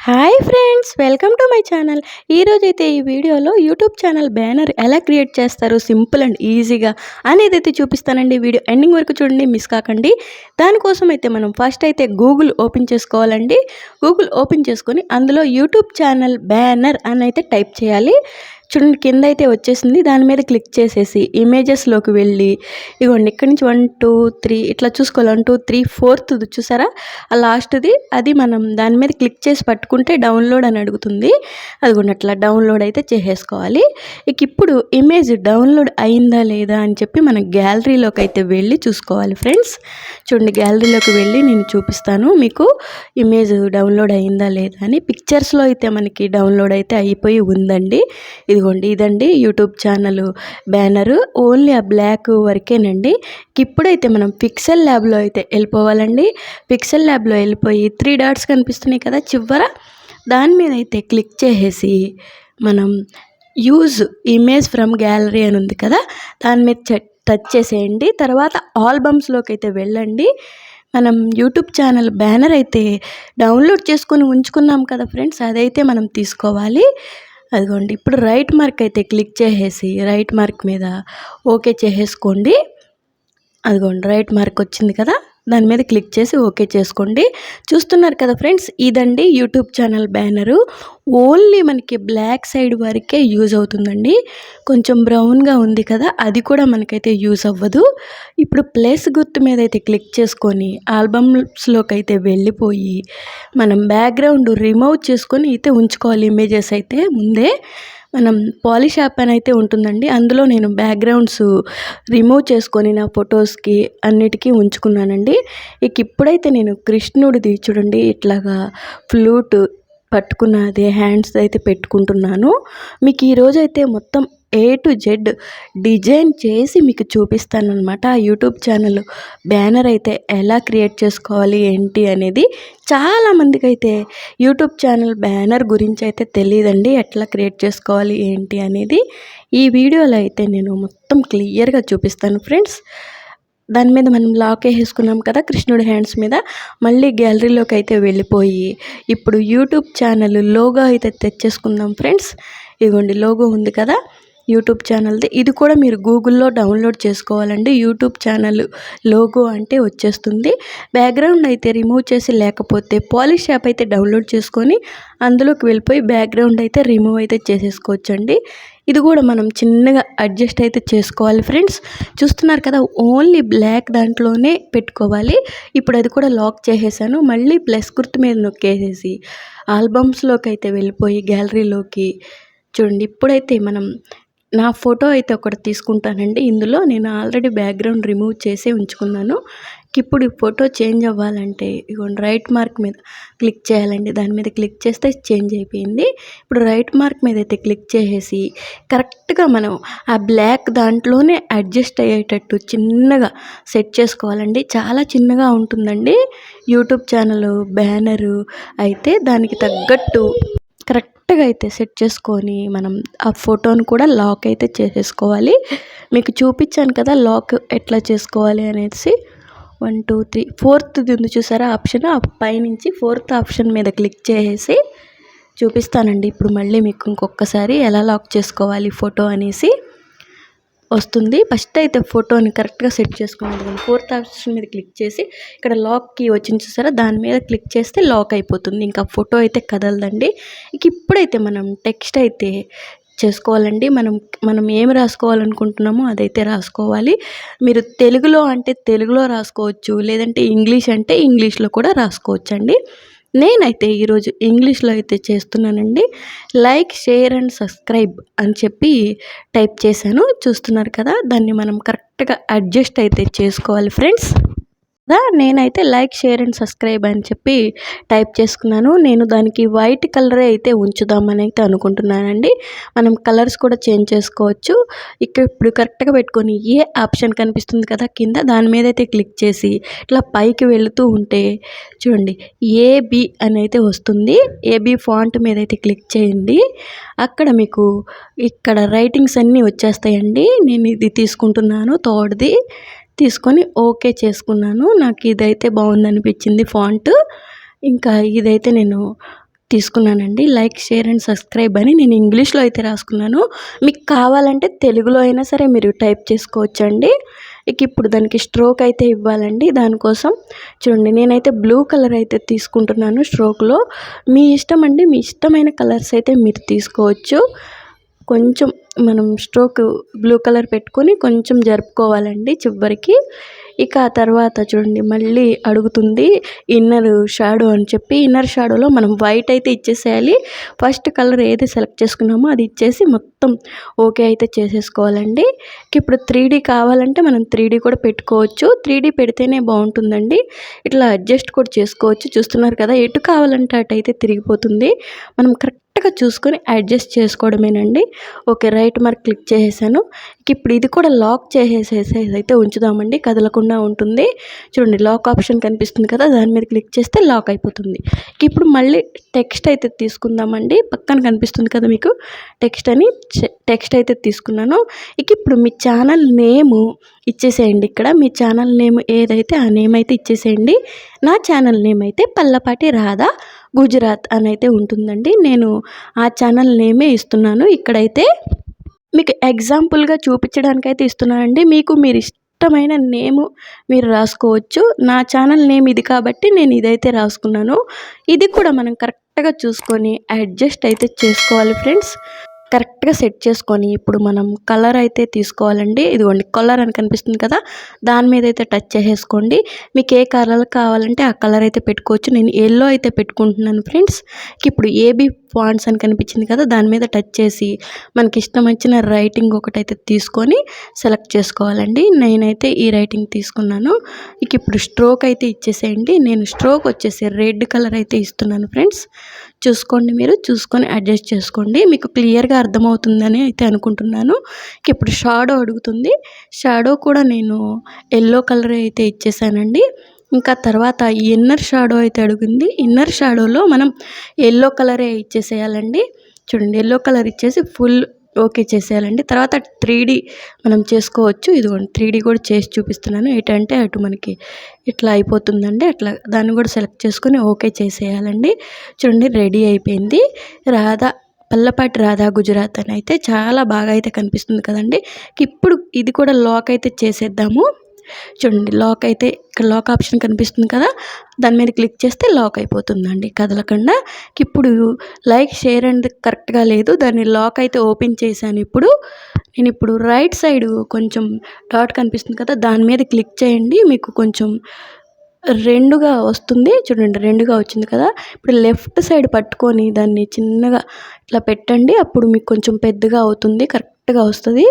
Hi friends, welcome to my channel. ఈరోజైతే ఈ వీడియోలో యూట్యూబ్ ఛానల్ బ్యానర్ ఎలా క్రియేట్ చేస్తారు సింపుల్ అండ్ ఈజీగా అనేది అయితే చూపిస్తానండి. వీడియో ఎండింగ్ వరకు చూడండి, మిస్ కాకండి. దానికోసం అయితే మనం ఫస్ట్ అయితే గూగుల్ ఓపెన్ చేసుకోవాలండి. గూగుల్ ఓపెన్ చేసుకొని అందులో యూట్యూబ్ ఛానల్ బ్యానర్ అని అయితే టైప్ చేయాలి. చూడండి, కింద అయితే వచ్చేసింది. దాని మీద క్లిక్ చేసేసి ఇమేజెస్లోకి వెళ్ళి ఇగోండి ఇక్కడి నుంచి 1 2 3 ఇట్లా చూసుకోవాలి. 1 2 3 4th చూసారా, ఆ లాస్ట్ది అది మనం దాని మీద క్లిక్ చేసి పట్టుకుంటే డౌన్లోడ్ అని అడుగుతుంది. అదిగోండి అట్లా డౌన్లోడ్ అయితే చేసేసుకోవాలి. ఇక ఇప్పుడు ఇమేజ్ డౌన్లోడ్ అయిందా లేదా అని చెప్పి మన గ్యాలరీలోకి అయితే వెళ్ళి చూసుకోవాలి ఫ్రెండ్స్. చూడండి, గ్యాలరీలోకి వెళ్ళి నేను చూపిస్తాను మీకు ఇమేజ్ డౌన్లోడ్ అయిందా లేదా అని. పిక్చర్స్లో అయితే మనకి డౌన్లోడ్ అయితే అయిపోయి ఉందండి. ఇదిగోండి ఇదండి యూట్యూబ్ ఛానల్ బ్యానరు. ఓన్లీ ఆ బ్లాక్ వరకేనండి. ఇప్పుడైతే మనం పిక్సెల్ ల్యాబ్లో అయితే వెళ్ళిపోవాలండి. పిక్సెల్ ల్యాబ్లో వెళ్ళిపోయి 3 డాట్స్ కనిపిస్తున్నాయి కదా చివర, దాని మీద అయితే క్లిక్ చేసేసి మనం యూజ్ ఇమేజ్ ఫ్రమ్ గ్యాలరీ అని ఉంది కదా, దాని మీద టచ్ చేసేయండి. తర్వాత ఆల్బమ్స్లోకి అయితే వెళ్ళండి. మనం యూట్యూబ్ ఛానల్ బ్యానర్ అయితే డౌన్లోడ్ చేసుకొని ఉంచుకున్నాం కదా ఫ్రెండ్స్, అదైతే మనం తీసుకోవాలి. అదిగోండి ఇప్పుడు రైట్ మార్క్ అయితే క్లిక్ చేసేసి రైట్ మార్క్ మీద ఓకే చేసేసుకోండి. అదిగోండి రైట్ మార్క్ వచ్చింది కదా, దాని మీద క్లిక్ చేసి ఓకే చేసుకోండి. చూస్తున్నారు కదా ఫ్రెండ్స్, ఇదండి యూట్యూబ్ ఛానల్ బ్యానరు. ఓన్లీ మనకి బ్లాక్ సైడ్ వరకే యూజ్ అవుతుందండి. కొంచెం బ్రౌన్గా ఉంది కదా, అది కూడా మనకైతే యూజ్ అవ్వదు. ఇప్పుడు ప్లస్ గుర్తు మీద అయితే క్లిక్ చేసుకొని ఆల్బమ్స్లోకి అయితే వెళ్ళిపోయి మనం బ్యాక్గ్రౌండ్ రిమూవ్ చేసుకొని అయితే ఉంచుకోవాలి. ఇమేజెస్ అయితే ముందే మనం పాలిష్ యాప్ అని అయితే ఉంటుందండి, అందులో నేను బ్యాక్గ్రౌండ్స్ రిమూవ్ చేసుకొని నా ఫొటోస్కి అన్నిటికీ ఉంచుకున్నానండి. ఇక ఇప్పుడైతే నేను కృష్ణుడిది చూడండి ఇట్లాగా ఫ్లూట్ పట్టుకున్నది హ్యాండ్స్ అయితే పెట్టుకుంటున్నాను. మీకు ఈరోజైతే మొత్తం A to Z డిజైన్ చేసి మీకు చూపిస్తానమాట. ఆ యూట్యూబ్ ఛానల్ బ్యానర్ అయితే ఎలా క్రియేట్ చేసుకోవాలి ఏంటి అనేది. చాలామందికి అయితే యూట్యూబ్ ఛానల్ బ్యానర్ గురించి అయితే తెలియదండి, ఎట్లా క్రియేట్ చేసుకోవాలి ఏంటి అనేది. ఈ వీడియోలో అయితే నేను మొత్తం క్లియర్గా చూపిస్తాను ఫ్రెండ్స్. దాని మీద మనం లాక్ వేసుకున్నాం కదా కృష్ణుడి హ్యాండ్స్ మీద. మళ్ళీ గ్యాలరీలోకి అయితే వెళ్ళిపోయి ఇప్పుడు యూట్యూబ్ ఛానల్ లోగో అయితే తెచ్చేసుకుందాం ఫ్రెండ్స్. ఇదిగోండి లోగో ఉంది కదా యూట్యూబ్ ఛానల్ది, ఇది కూడా మీరు గూగుల్లో డౌన్లోడ్ చేసుకోవాలండి. యూట్యూబ్ ఛానల్ లోగో అంటే వచ్చేస్తుంది. బ్యాక్గ్రౌండ్ అయితే రిమూవ్ చేసి లేకపోతే పాలిష్ యాప్ అయితే డౌన్లోడ్ చేసుకొని అందులోకి వెళ్ళిపోయి బ్యాక్గ్రౌండ్ అయితే రిమూవ్ అయితే చేసేసుకోవచ్చండి. ఇది కూడా మనం చిన్నగా అడ్జస్ట్ అయితే చేసుకోవాలి ఫ్రెండ్స్. చూస్తున్నారు కదా, ఓన్లీ బ్లాక్ దాంట్లోనే పెట్టుకోవాలి. ఇప్పుడు అది కూడా లాక్ చేసేసాను. మళ్ళీ ప్లస్ గుర్తు మీద నొక్కేసేసి ఆల్బమ్స్లోకి అయితే వెళ్ళిపోయి గ్యాలరీలోకి చూడండి. ఇప్పుడైతే మనం నా ఫోటో అయితే ఒకటి తీసుకుంటానండి. ఇందులో నేను ఆల్రెడీ బ్యాక్గ్రౌండ్ రిమూవ్ చేసి ఉంచుకున్నాను. ఇప్పుడు ఈ ఫోటో చేంజ్ అవ్వాలంటే ఇగోండి రైట్ మార్క్ మీద క్లిక్ చేయాలండి. దాని మీద క్లిక్ చేస్తే చేంజ్ అయిపోయింది. ఇప్పుడు రైట్ మార్క్ మీద అయితే క్లిక్ చేసేసి కరెక్ట్గా మనం ఆ బ్లాక్ దాంట్లోనే అడ్జస్ట్ అయ్యేటట్టు చిన్నగా సెట్ చేసుకోవాలండి. చాలా చిన్నగా ఉంటుందండి యూట్యూబ్ ఛానల్ బ్యానరు అయితే. దానికి తగ్గట్టు కరెక్ట్గా అయితే సెట్ చేసుకొని మనం ఆ ఫోటోను కూడా లాక్ అయితే చేసేసుకోవాలి. మీకు చూపించాను కదా లాక్ ఎట్లా చేసుకోవాలి అనేసి. 1 2 3 4th ఉంది చూసారా ఆప్షన్, ఆ పైనుంచి 4th ఆప్షన్ మీద క్లిక్ చేసేసి చూపిస్తానండి. ఇప్పుడు మళ్ళీ మీకు ఇంకొకసారి ఎలా లాక్ చేసుకోవాలి ఫోటో అనేసి వస్తుంది. ఫస్ట్ అయితే ఫోటోని కరెక్ట్గా సెట్ చేసుకునేది. 4th ఆప్షన్ మీద క్లిక్ చేసి ఇక్కడ లాక్కి వచ్చింది చూసారా, దాని మీద క్లిక్ చేస్తే లాక్ అయిపోతుంది. ఇంకా ఫోటో అయితే కదలదండి. ఇక ఇప్పుడైతే మనం టెక్స్ట్ అయితే చేసుకోవాలండి. మనం ఏమి రాసుకోవాలనుకుంటున్నామో అదైతే రాసుకోవాలి. మీరు తెలుగులో అంటే తెలుగులో రాసుకోవచ్చు, లేదంటే ఇంగ్లీష్ అంటే ఇంగ్లీష్లో కూడా రాసుకోవచ్చు అండి. నేనైతే ఈరోజు ఇంగ్లీష్లో అయితే చేస్తున్నానండి. లైక్ షేర్ అండ్ సబ్స్క్రైబ్ అని చెప్పి టైప్ చేశాను. చూస్తున్నారు కదా, దాన్ని మనం కరెక్ట్గా అడ్జస్ట్ అయితే చేసుకోవాలి ఫ్రెండ్స్. నేనైతే లైక్ షేర్ అండ్ సబ్స్క్రైబ్ అని చెప్పి టైప్ చేసుకున్నాను. నేను దానికి వైట్ కలరే అయితే ఉంచుదామని అయితే అనుకుంటున్నానండి. మనం కలర్స్ కూడా చేంజ్ చేసుకోవచ్చు. ఇప్పుడు కరెక్ట్గా పెట్టుకొని ఏ ఆప్షన్ కనిపిస్తుంది కదా కింద, దాని మీద అయితే క్లిక్ చేసి ఇట్లా పైకి వెళుతూ ఉంటే చూడండి ఏబి అని అయితే వస్తుంది. ఏబి ఫాంట్ మీద అయితే క్లిక్ చేయండి. అక్కడ మీకు ఇక్కడ రైటింగ్స్ అన్నీ వచ్చేస్తాయండి. నేను ఇది తీసుకుంటున్నాను, థర్డ్ది తీసుకొని ఓకే చేసుకున్నాను. నాకు ఇదైతే బాగుంది అనిపించింది ఫాంట్. ఇంకా ఇదైతే నేను తీసుకున్నానండి. లైక్, షేర్ అండ్ సబ్స్క్రైబ్ అని నేను ఇంగ్లీష్‌లో అయితే రాసుకున్నాను. మీకు కావాలంటే తెలుగులో అయినా సరే మీరు టైప్ చేసుకోవచ్చండి. ఇప్పుడు దానికి స్ట్రోక్ అయితే ఇవ్వాలండి. దానికోసం చూడండి నేనైతే బ్లూ కలర్ అయితే తీసుకుంటున్నాను స్ట్రోక్‌లో. మీ ఇష్టం అండి. మీ ఇష్టమైన కలర్స్ అయితే మీరు తీసుకోవచ్చు. కొంచెం మనం స్ట్రోక్ బ్లూ కలర్ పెట్టుకొని కొంచెం జరుపుకోవాలండి చివరికి. ఇక ఆ తర్వాత చూడండి మళ్ళీ అడుగుతుంది ఇన్నర్ షాడో అని చెప్పి. ఇన్నర్ షాడోలో మనం వైట్ అయితే ఇచ్చేసేయాలి. ఫస్ట్ కలర్ ఏది సెలెక్ట్ చేసుకున్నామో అది ఇచ్చేసి మొత్తం ఓకే అయితే చేసేసుకోవాలండి. ఇప్పుడు 3D కావాలంటే మనం 3D కూడా పెట్టుకోవచ్చు. 3D పెడితేనే బాగుంటుందండి. ఇట్లా అడ్జస్ట్ కూడా చేసుకోవచ్చు. చూస్తున్నారు కదా, ఎటు కావాలంటే అటు అయితే తిరిగిపోతుంది. మనం కరెక్ట్గా చూసుకొని అడ్జస్ట్ చేసుకోవడమేనండి. ఓకే, రైట్ మార్క్ క్లిక్ చేసేసాను. ఇప్పుడు ఇది కూడా లాక్ చేసేసేసి అయితే ఉంచుదామండి, కదలకుండా ఉంటుంది. చూడండి లాక్ ఆప్షన్ కనిపిస్తుంది కదా, దాని మీద క్లిక్ చేస్తే లాక్ అయిపోతుంది. ఇప్పుడు మళ్ళీ టెక్స్ట్ అయితే తీసుకుందామండి. పక్కన కనిపిస్తుంది కదా మీకు టెక్స్ట్ అని, టెక్స్ట్ అయితే తీసుకున్నాను. ఇప్పుడు మీ ఛానల్ నేము ఇచ్చేసేయండి. ఇక్కడ మీ ఛానల్ నేమ్ ఏదైతే ఆ నేమ్ అయితే ఇచ్చేసేయండి. నా ఛానల్ నేమ్ అయితే పల్లపాటి రాధా గుజరాత్ అని అయితే ఉంటుందండి. నేను ఆ ఛానల్ నేమే ఇస్తున్నాను. ఇక్కడైతే మీకు ఎగ్జాంపుల్గా చూపించడానికైతే ఇస్తున్నానండి. మీకు మీరు ఇష్టమైన నేము మీరు రాసుకోవచ్చు. నా ఛానల్ నేమ్ ఇది కాబట్టి నేను ఇదైతే రాసుకున్నాను. ఇది కూడా మనం కరెక్ట్గా చూసుకొని అడ్జస్ట్ అయితే చేసుకోవాలి ఫ్రెండ్స్. కరెక్ట్గా సెట్ చేసుకొని ఇప్పుడు మనం కలర్ అయితే తీసుకోవాలండి. ఇదిగోండి కలర్ అని కనిపిస్తుంది కదా, దాని మీద అయితే టచ్ చేసేసుకోండి. మీకు ఏ కలర్ కావాలంటే ఆ కలర్ అయితే పెట్టుకోవచ్చు. నేను ఎల్లో అయితే పెట్టుకుంటున్నాను ఫ్రెండ్స్. ఇప్పుడు ఏబీ ఫాంట్స్ అని కనిపించింది కదా, దాని మీద టచ్ చేసి మనకి ఇష్టం వచ్చిన రైటింగ్ ఒకటైతే తీసుకొని సెలెక్ట్ చేసుకోవాలండి. నేనైతే ఈ రైటింగ్ తీసుకున్నాను. ఇప్పుడు స్ట్రోక్ అయితే ఇచ్చేసేయండి. నేను స్ట్రోక్ వచ్చేసి రెడ్ కలర్ అయితే ఇస్తున్నాను ఫ్రెండ్స్. చూసుకోండి, మీరు చూసుకొని అడ్జస్ట్ చేసుకోండి. మీకు క్లియర్గా అర్థమవుతుందని అయితే అనుకుంటున్నాను. ఇప్పుడు షాడో అడుగుతుంది. షాడో కూడా నేను ఎల్లో కలర్ అయితే ఇచ్చేసానండి. ఇంకా తర్వాత ఇన్నర్ షాడో అయితే అడిగింది. ఇన్నర్ షాడోలో మనం ఎల్లో కలరే ఇచ్చేసేయాలండి. చూడండి ఎల్లో కలర్ ఇచ్చేసి ఫుల్ ఓకే చేసేయాలండి. తర్వాత 3D మనం చేసుకోవచ్చు. ఇదిగోండి 3D కూడా చేసి చూపిస్తున్నాను. ఏంటంటే అటు మనకి ఇట్లా అయిపోతుందండి. అట్లా దాన్ని కూడా సెలెక్ట్ చేసుకొని ఓకే చేసేయాలండి. చూడండి రెడీ అయిపోయింది. పల్లపాటి రాధా గుజరాత్ అని అయితే చాలా బాగా అయితే కనిపిస్తుంది కదండి. ఇప్పుడు ఇది కూడా లాక్ అయితే చేసేద్దాము. చూడండి లాక్ అయితే ఇక్కడ లాక్ ఆప్షన్ కనిపిస్తుంది కదా, దాని మీద క్లిక్ చేస్తే లాక్ అయిపోతుందండి కదలకుండా. ఇప్పుడు లైక్, షేర్ అండ్ కరెక్ట్గా లేదు, దాన్ని లాక్ అయితే ఓపెన్ చేశాను. నేను ఇప్పుడు రైట్ సైడ్ కొంచెం డాట్ కనిపిస్తుంది కదా, దాని మీద క్లిక్ చేయండి. మీకు కొంచెం రెండుగా వస్తుంది. చూడండి రెండుగా వచ్చింది కదా. ఇప్పుడు లెఫ్ట్ సైడ్ పట్టుకొని దాన్ని చిన్నగా ఇట్లా పెట్టండి. అప్పుడు మీకు కొంచెం పెద్దగా అవుతుంది, కరెక్ట్గా వస్తుంది.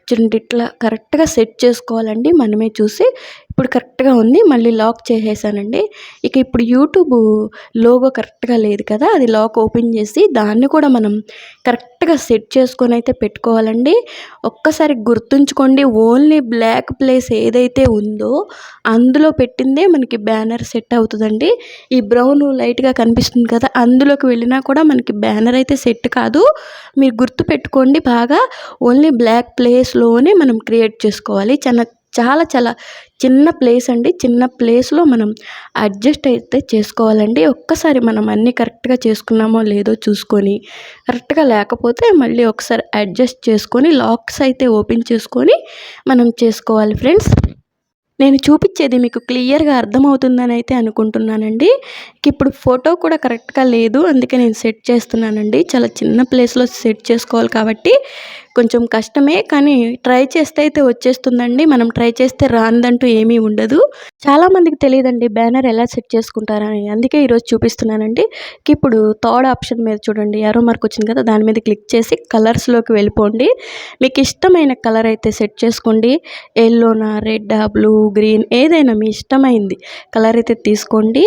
చూడండి ఇట్లా కరెక్ట్గా సెట్ చేసుకోవాలండి మనమే చూసి. ఇప్పుడు కరెక్ట్గా ఉంది. మళ్ళీ లాక్ చేసేసానండి. ఇప్పుడు యూట్యూబ్ లోగో కరెక్ట్గా లేదు కదా, అది లాక్ ఓపెన్ చేసి దాన్ని కూడా మనం కరెక్ట్గా సెట్ చేసుకొని అయితే పెట్టుకోవాలండి. ఒక్కసారి గుర్తుంచుకోండి, ఓన్లీ బ్లాక్ ప్లేస్ ఏదైతే ఉందో అందులో పెట్టిందే మనకి బ్యానర్ సెట్ అవుతుందండి. ఈ బ్రౌన్ లైట్గా కనిపిస్తుంది కదా, అందులోకి వెళ్ళినా కూడా మనకి బ్యానర్ అయితే సెట్ కాదు. మీరు గుర్తుపెట్టుకోండి బాగా, ఓన్లీ బ్లాక్ ప్లేస్లోనే మనం క్రియేట్ చేసుకోవాలి. చాలా చాలా చిన్న ప్లేస్ అండి. చిన్న ప్లేస్లో మనం అడ్జస్ట్ అయితే చేసుకోవాలండి. ఒక్కసారి మనం అన్నీ కరెక్ట్గా చేసుకున్నామో లేదో చూసుకొని, కరెక్ట్గా లేకపోతే మళ్ళీ ఒకసారి అడ్జస్ట్ చేసుకొని లాక్స్ అయితే ఓపెన్ చేసుకొని మనం చేసుకోవాలి ఫ్రెండ్స్. నేను చూపించేది మీకు క్లియర్గా అర్థమవుతుందని అయితే అనుకుంటున్నానండి. ఇప్పుడు ఫోటో కూడా కరెక్ట్గా లేదు, అందుకే నేను సెట్ చేస్తున్నానండి. చాలా చిన్న ప్లేస్లో సెట్ చేసుకోవాలి కాబట్టి కొంచెం కష్టమే, కానీ ట్రై చేస్తే అయితే వచ్చేస్తుందండి. మనం ట్రై చేస్తే రాందంటూ ఏమీ ఉండదు. చాలామందికి తెలియదండి బ్యానర్ ఎలా సెట్ చేసుకుంటారని, అందుకే ఈరోజు చూపిస్తున్నానండి. ఇప్పుడు థర్డ్ ఆప్షన్ మీద చూడండి యారో మార్క్ వచ్చింది కదా, దాని మీద క్లిక్ చేసి కలర్స్లోకి వెళ్ళిపోండి. మీకు ఇష్టమైన కలర్ అయితే సెట్ చేసుకోండి. ఎల్లోనా, రెడ్డా, బ్లూ, గ్రీన్ ఏదైనా మీ ఇష్టమైంది కలర్ అయితే తీసుకోండి.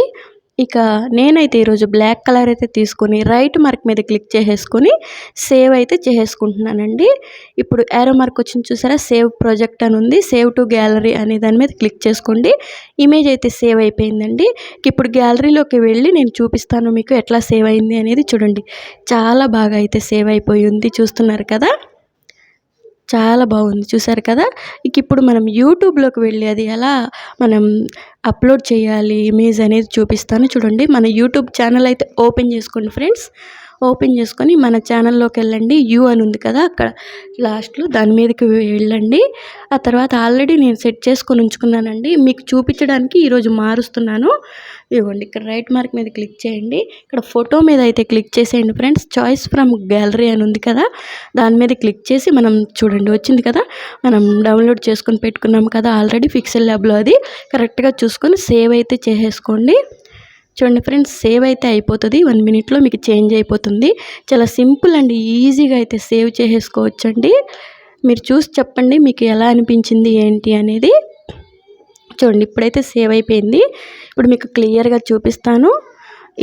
నేనైతే ఈరోజు బ్లాక్ కలర్ అయితే తీసుకొని రైట్ మార్క్ మీద క్లిక్ చేసేసుకొని సేవ్ అయితే చేసేసుకుంటున్నానండి. ఇప్పుడు యారో మార్క్ వచ్చింది చూసారా, సేవ్ ప్రాజెక్ట్ అని ఉంది. సేవ్ టు గ్యాలరీ అనే దాని మీద క్లిక్ చేసుకోండి. ఇమేజ్ అయితే సేవ్ అయిపోయిందండి. ఇప్పుడు గ్యాలరీలోకి వెళ్ళి నేను చూపిస్తాను మీకు ఎట్లా సేవ్ అయింది అనేది. చూడండి చాలా బాగా అయితే సేవ్ అయిపోయి ఉంది, చూస్తున్నారు కదా. చాలా బాగుంది చూసారు కదా. ఇప్పుడు మనం యూట్యూబ్లోకి వెళ్ళి అది ఎలా మనం అప్లోడ్ చేయాలి ఇమేజ్ అనేది చూపిస్తాను చూడండి. మన యూట్యూబ్ ఛానల్ అయితే ఓపెన్ చేసుకోండి ఫ్రెండ్స్. ఓపెన్ చేసుకొని మన ఛానల్లోకి వెళ్ళండి. యూ అని ఉంది కదా అక్కడ లాస్ట్లో దాని మీదకి వెళ్ళండి. ఆ తర్వాత ఆల్రెడీ నేను సెట్ చేసుకొని ఉంచుకున్నానండి, మీకు చూపించడానికి ఈరోజు మారుస్తున్నాను. ఇదిగోండి ఇక్కడ రైట్ మార్క్ మీద క్లిక్ చేయండి. ఇక్కడ ఫోటో మీద అయితే క్లిక్ చేసేయండి ఫ్రెండ్స్. చాయిస్ ఫ్రమ్ గ్యాలరీ అని ఉంది కదా దాని మీద క్లిక్ చేసి మనం చూడండి వచ్చింది కదా, మనం డౌన్లోడ్ చేసుకొని పెట్టుకున్నాం కదా ఆల్రెడీ పిక్సెల్ ల్యాబ్లో. అది కరెక్ట్గా చూసుకొని సేవ్ అయితే చేసేసుకోండి. చూడండి ఫ్రెండ్స్, సేవ్ అయితే అయిపోతుంది. 1 మినిట్లో మీకు చేంజ్ అయిపోతుంది. చాలా సింపుల్ అండి, ఈజీగా అయితే సేవ్ చేసేసుకోవచ్చండి. మీరు చూసి చెప్పండి మీకు ఎలా అనిపించింది ఏంటి అనేది. చూడండి ఇప్పుడైతే సేవ్ అయిపోయింది. ఇప్పుడు మీకు క్లియర్గా చూపిస్తాను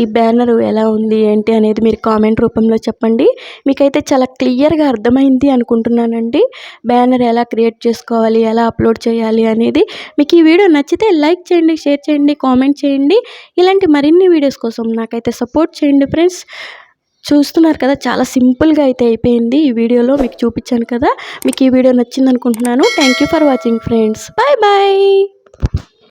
ఈ బ్యానర్ ఎలా ఉంది ఏంటి అనేది మీరు కామెంట్ రూపంలో చెప్పండి. మీకైతే చాలా క్లియర్గా అర్థమైంది అనుకుంటున్నానండి బ్యానర్ ఎలా క్రియేట్ చేసుకోవాలి, ఎలా అప్లోడ్ చేయాలి అనేది. మీకు ఈ వీడియో నచ్చితే లైక్ చేయండి, షేర్ చేయండి, కామెంట్ చేయండి. ఇలాంటి మరిన్ని వీడియోస్ కోసం నాకైతే సపోర్ట్ చేయండి ఫ్రెండ్స్. చూస్తున్నారు కదా చాలా సింపుల్గా అయితే అయిపోయింది. ఈ వీడియోలో మీకు చూపించాను కదా. మీకు ఈ వీడియో నచ్చింది అనుకుంటున్నాను. Thank you for watching friends. Bye bye.